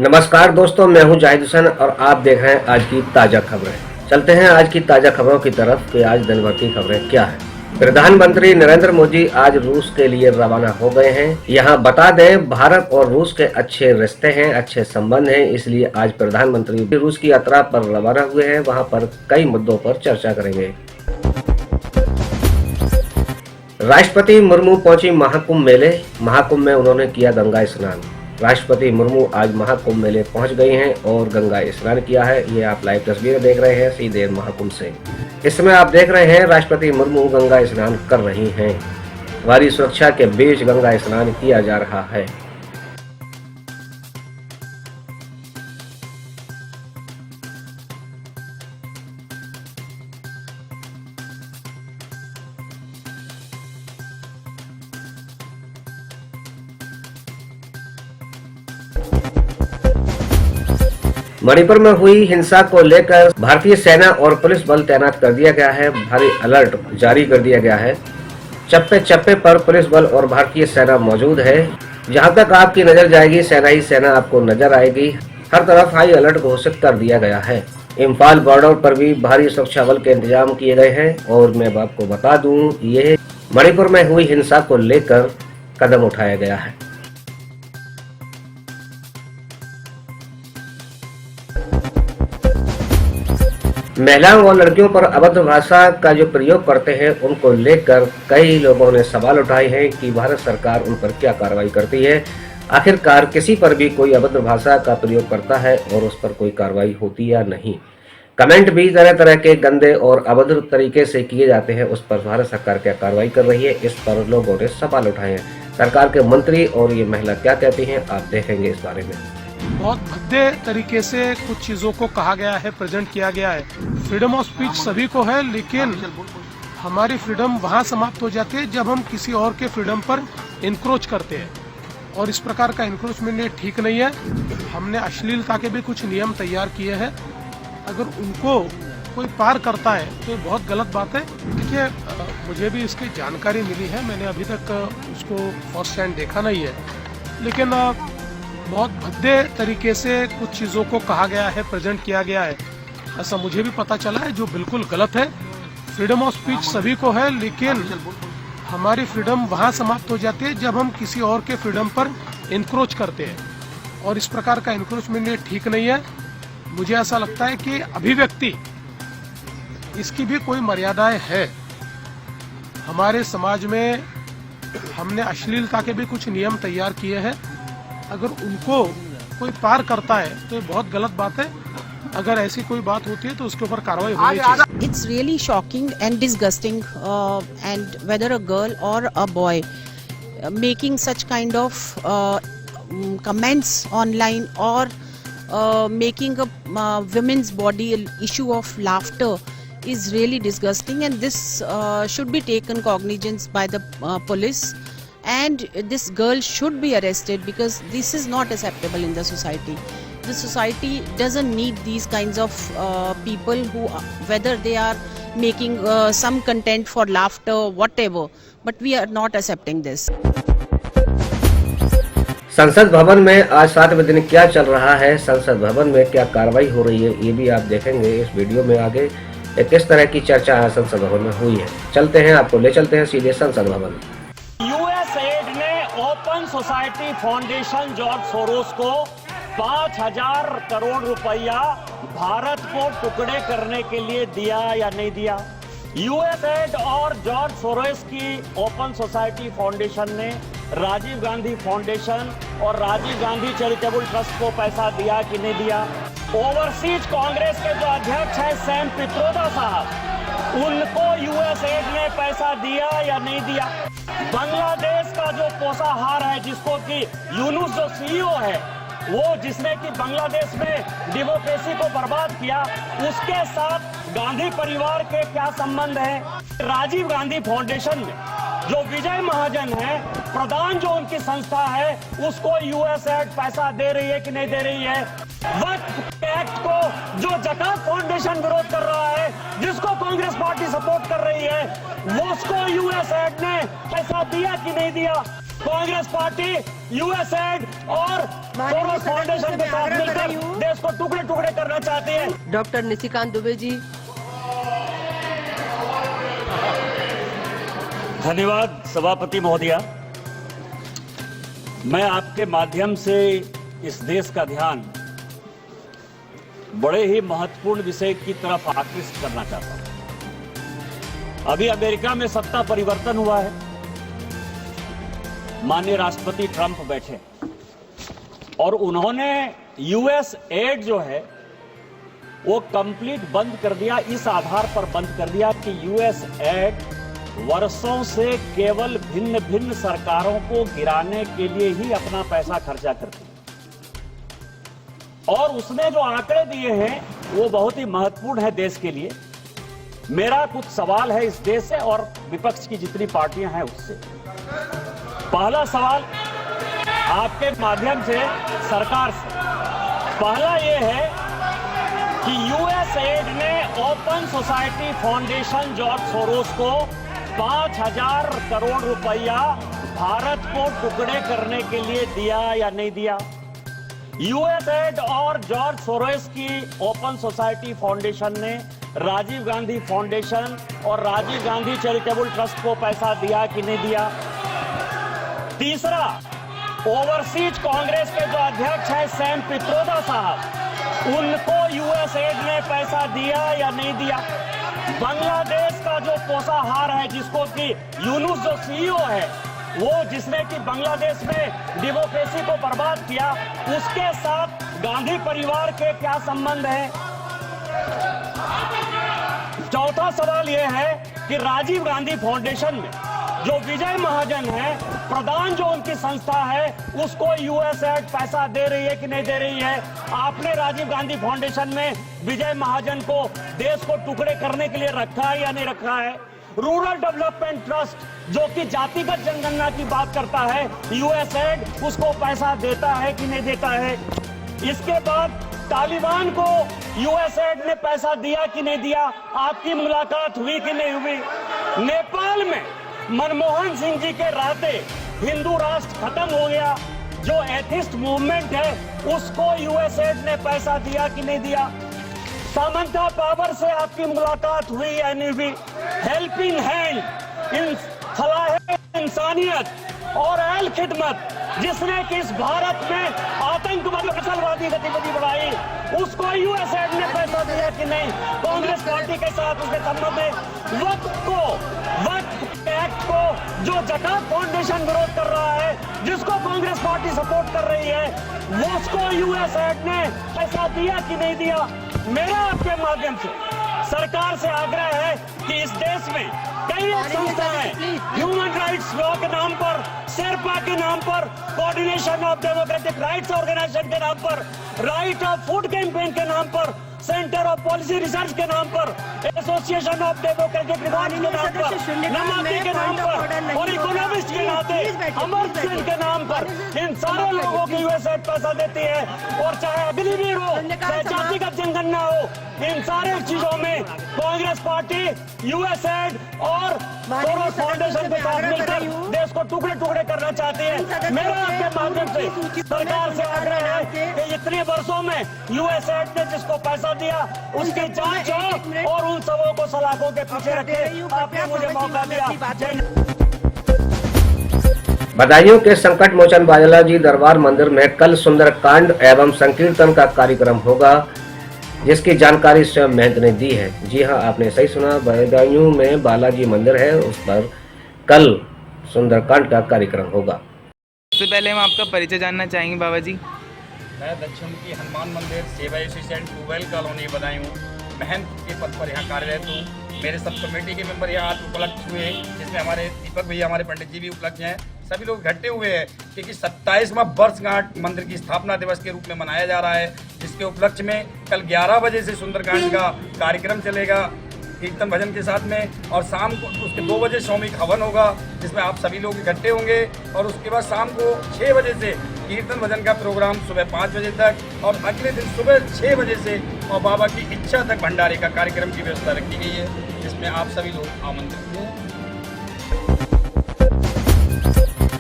नमस्कार दोस्तों, मैं हूं जाहिद हुसैन और आप देख रहे हैं आज की ताज़ा खबरें। चलते हैं आज की ताज़ा खबरों की तरफ कि आज दिन भर की खबरें क्या हैं। प्रधानमंत्री नरेंद्र मोदी आज रूस के लिए रवाना हो गए हैं। यहाँ बता दें, भारत और रूस के अच्छे रिश्ते हैं, अच्छे संबंध हैं, इसलिए आज प्रधानमंत्री रूस की यात्रा पर रवाना हुए हैं। वहाँ पर कई मुद्दों पर चर्चा करेंगे। राष्ट्रपति मुर्मू पहुंची महाकुंभ मेले। महाकुंभ में उन्होंने किया गंगा स्नान। राष्ट्रपति मुर्मू आज महाकुंभ मेले पहुंच गई हैं और गंगा स्नान किया है। ये आप लाइव तस्वीरें देख रहे हैं सीधे महाकुंभ से। इस समय आप देख रहे हैं राष्ट्रपति मुर्मू गंगा स्नान कर रही हैं। भारी सुरक्षा के बीच गंगा स्नान किया जा रहा है। मणिपुर में हुई हिंसा को लेकर भारतीय सेना और पुलिस बल तैनात कर दिया गया है। भारी अलर्ट जारी कर दिया गया है। चप्पे चप्पे पर पुलिस बल और भारतीय सेना मौजूद है। जहां तक आपकी नजर जाएगी, सेना ही सेना आपको नजर आएगी। हर तरफ हाई अलर्ट घोषित कर दिया गया है। इम्फाल बॉर्डर पर भी भारी सुरक्षा बल के इंतजाम किए गए हैं। और मैं आपको बता दूं, ये मणिपुर में हुई हिंसा को लेकर कदम उठाया गया है। महिलाओं और लड़कियों पर अभद्र भाषा का जो प्रयोग करते हैं, उनको लेकर कई लोगों ने सवाल उठाए हैं कि भारत सरकार उन पर क्या कार्रवाई करती है। आखिरकार किसी पर भी कोई अभद्र भाषा का प्रयोग करता है और उस पर कोई कार्रवाई होती या नहीं। कमेंट भी तरह तरह के गंदे और अभद्र तरीके से किए जाते हैं। उस पर भारत सरकार क्या कार्रवाई कर रही है, इस पर लोगों ने सवाल उठाए हैं। सरकार के मंत्री और ये महिला क्या कहती हैं, आप देखेंगे इस बारे में। बहुत भद्दे तरीके से कुछ चीजों को कहा गया है, प्रेजेंट किया गया है। फ्रीडम ऑफ स्पीच सभी को है, लेकिन हमारी फ्रीडम वहाँ समाप्त हो जाती है जब हम किसी और के फ्रीडम पर इंक्रोच करते हैं। और इस प्रकार का इंक्रोचमेंट ठीक नहीं है। हमने अश्लीलता के भी कुछ नियम तैयार किए हैं। अगर उनको कोई पार करता है तो ये बहुत गलत बात है। देखिए, मुझे भी इसकी जानकारी मिली है, मैंने अभी तक उसको फर्स्ट हैंड देखा नहीं है, लेकिन बहुत भद्दे तरीके से कुछ चीज़ों को कहा गया है, प्रेजेंट किया गया है, ऐसा मुझे भी पता चला है, जो बिल्कुल गलत है। फ्रीडम ऑफ स्पीच सभी को है, लेकिन हमारी फ्रीडम वहाँ समाप्त हो जाती है जब हम किसी और के फ्रीडम पर इंक्रोच करते हैं। और इस प्रकार का इंक्रोचमेंट ठीक नहीं है। मुझे ऐसा लगता है कि अभिव्यक्ति, इसकी भी कोई मर्यादाएं है। हमारे समाज में हमने अश्लीलता के भी कुछ नियम तैयार किए हैं। अगर उनको कोई पार करता है तो ये बहुत गलत बात है। अगर ऐसी कोई बात होती है तो उसके ऊपर कार्रवाई होनी चाहिए। It's really shocking and disgusting, and whether a girl or a boy making such kind of comments online or making a women's body an issue of laughter is really disgusting, and this should be taken cognizance by the police. And this girl should be arrested because this is not acceptable in the society. The society doesn't need these kinds of people who, whether they are making some content for laughter, whatever, but we are not accepting this. संसद भवन में आज 7वें दिन क्या चल रहा है, संसद भवन में क्या कार्रवाई हो रही है, ये भी आप देखेंगे इस वीडियो में आगे। किस तरह की चर्चा संसद भवन में हुई है, चलते हैं, आपको ले चलते हैं सीधे संसद भवन। यूएसएड ने open society foundation George Soros को 5,000 करोड़ रुपया भारत को टुकड़े करने के लिए दिया या नहीं दिया। यूएसएड और जॉर्ज सोरोस की ओपन सोसाइटी फाउंडेशन ने राजीव गांधी फाउंडेशन और राजीव गांधी चैरिटेबल ट्रस्ट को पैसा दिया कि नहीं दिया। ओवरसीज कांग्रेस के जो अध्यक्ष है सैम पित्रोदा साहब, उनको यूएसएड ने पैसा दिया या नहीं दिया। बांग्लादेश का जो पोषाहार है, जिसको कि यूनुस जो सीईओ है, वो जिसने कि बांग्लादेश में डेमोक्रेसी को बर्बाद किया, उसके साथ गांधी परिवार के क्या संबंध है। राजीव गांधी फाउंडेशन में जो विजय महाजन है, प्रधान जो उनकी संस्था है, उसको यूएसएड पैसा दे रही है कि नहीं दे रही है। वक्फ एक्ट को जो जकात फाउंडेशन विरोध कर रहा है, जिसको कांग्रेस पार्टी सपोर्ट कर रही है, वो उसको यूएसएड ने पैसा दिया कि नहीं दिया। कांग्रेस पार्टी यूएसएड और सोरोस फाउंडेशन के साथ करना चाहती है। डॉक्टर निशिकांत दुबे जी। धन्यवाद सभापति महोदया। मैं आपके माध्यम से इस देश का ध्यान बड़े ही महत्वपूर्ण विषय की तरफ आकृष्ट करना चाहता हूं। अभी अमेरिका में सत्ता परिवर्तन हुआ है, माननीय राष्ट्रपति ट्रंप बैठे और उन्होंने यूएस एड जो है वो कंप्लीट बंद कर दिया। इस आधार पर बंद कर दिया कि यूएस एड वर्षों से केवल भिन्न भिन्न सरकारों को गिराने के लिए ही अपना पैसा खर्चा करती है। और उसने जो आंकड़े दिए हैं वो बहुत ही महत्वपूर्ण है देश के लिए। मेरा कुछ सवाल है इस देश से और विपक्ष की जितनी पार्टियां हैं उससे। पहला सवाल आपके माध्यम से सरकार से, पहला ये है कि यूएस एड ने open society foundation George Soros को 5,000 करोड़ रुपया भारत को टुकड़े करने के लिए दिया या नहीं दिया? यूएस एड और जॉर्ज सोरोस की ओपन सोसाइटी फाउंडेशन ने राजीव गांधी फाउंडेशन और राजीव गांधी चैरिटेबल ट्रस्ट को पैसा दिया कि नहीं दिया? तीसरा, ओवरसीज कांग्रेस के जो अध्यक्ष हैं सैम पित्रोदा साहब, उनको यूएस एड ने पैसा दिया या नहीं दिया? बांग्लादेश का जो पोषाहार है, जिसको कि यूनुस जो सीईओ है, वो जिसने कि बांग्लादेश में डेमोक्रेसी को बर्बाद किया, उसके साथ गांधी परिवार के क्या संबंध है? चौथा सवाल यह है कि राजीव गांधी फाउंडेशन में जो विजय महाजन है, प्रधान जो उनकी संस्था है, उसको यूएस एड पैसा दे रही है कि नहीं दे रही है? आपने राजीव गांधी फाउंडेशन में विजय महाजन को देश को टुकड़े करने के लिए रखा है या नहीं रखा है? रूरल डेवलपमेंट ट्रस्ट जो कि जातिगत जनगणना की बात करता है, यूएस एड उसको पैसा देता है कि नहीं देता है? इसके बाद तालिबान को यूएस एड ने पैसा दिया कि नहीं दिया? आपकी मुलाकात हुई कि नहीं हुई? नेपाल में मनमोहन सिंह जी के रहते हिंदू राष्ट्र खत्म हो गया। जो एथिस्ट मूवमेंट है उसको यूएस एड ने पैसा दिया कि नहीं दिया? सामंता पावर से आपकी मुलाकात हुई या नहीं हुई? हेल्पिंग हैंड इन फलाह इंसानियत और अहल खिदमत, जिसने कि इस भारत में आतंकवादी नक्सलवादी गतिविधि बढ़ाई, उसको यूएस एड ने पैसा दिया कि नहीं? कांग्रेस पार्टी के साथ उसके संबंध में वक्फ एक्ट को जो जकात फाउंडेशन विरोध कर रहा है, जिसको कांग्रेस पार्टी सपोर्ट कर रही है, वो उसको यूएस एड ने पैसा दिया कि नहीं दिया? मेरा आपके माध्यम से सरकार से आग्रह है कि इस देश में कई संस्थाएं ह्यूमन राइट्स लॉ के नाम पर, शेरपा के नाम पर, coordination of democratic rights organisation के नाम पर, राइट ऑफ फूड कैंपेन के नाम पर, सेंटर ऑफ पॉलिसी रिसर्च के नाम पर, एसोसिएशन ऑफ डेमोक्रेटिक रिफॉर्म के नाम पर, नमाती के नाम पर और इकोनॉमिस्ट के नाते अमर सिंह के नाम पर इन सारे लोगों की यूएस एड पैसा देती है। और चाहे अग्निवीर हो, चाहे जातिगत जनगणना हो, इन सारे चीजों में कांग्रेस पार्टी यूएस एड और सोरोस फाउंडेशन के साथ मिलकर देश को टुकड़े टुकड़े करना चाहती है। मेरा आपके माध्यम से सरकार से आग्रह है कि इतने वर्षों में यूएस एड ने जिसको पैसा दिया उसकी जांच हो और उन सबों को सलाखों के पीछे रखे। आपने मुझे मौका दिया। बदायूं के संकट मोचन बालाजी दरबार मंदिर में कल सुंदरकांड एवं संकीर्तन का कार्यक्रम होगा, जिसकी जानकारी स्वयं महंत ने दी है। जी हां, आपने सही सुना, बदायूं में बालाजी मंदिर है, उस पर कल सुंदरकांड का कार्यक्रम होगा। सबसे पहले हम आपका परिचय जानना चाहेंगे बाबा जी। मैं दक्षिणमुखी हनुमान मंदिर सेवा एसोसिएशन ट्यूबवेल कॉलोनी बदायूं महंत के पद पर यहाँ कार्यरत हूँ। मेरे सब कमेटी के मेंबर यहाँ आज उपलब्ध हुए हैं, जिसमें हमारे दीपक भैया हमारे पंडित जी भी उपलब्ध हैं। सभी लोग इकट्ठे हुए हैं क्योंकि 27वां वर्षगांठ मंदिर की स्थापना दिवस के रूप में मनाया जा रहा है, जिसके उपलक्ष्य में कल 11 बजे से सुंदरकांड का कार्यक्रम चलेगा कीर्तन भजन के साथ में, और शाम को उसके 2 बजे स्वामिक हवन होगा, जिसमें आप सभी लोग इकट्ठे होंगे। और उसके बाद शाम को 6 बजे से कीर्तन भजन का प्रोग्राम सुबह 5 बजे तक और अगले दिन सुबह 6 बजे से और बाबा की इच्छा तक भंडारे का कार्यक्रम की व्यवस्था रखी गई है, जिसमें आप सभी लोग आमंत्रित हैं।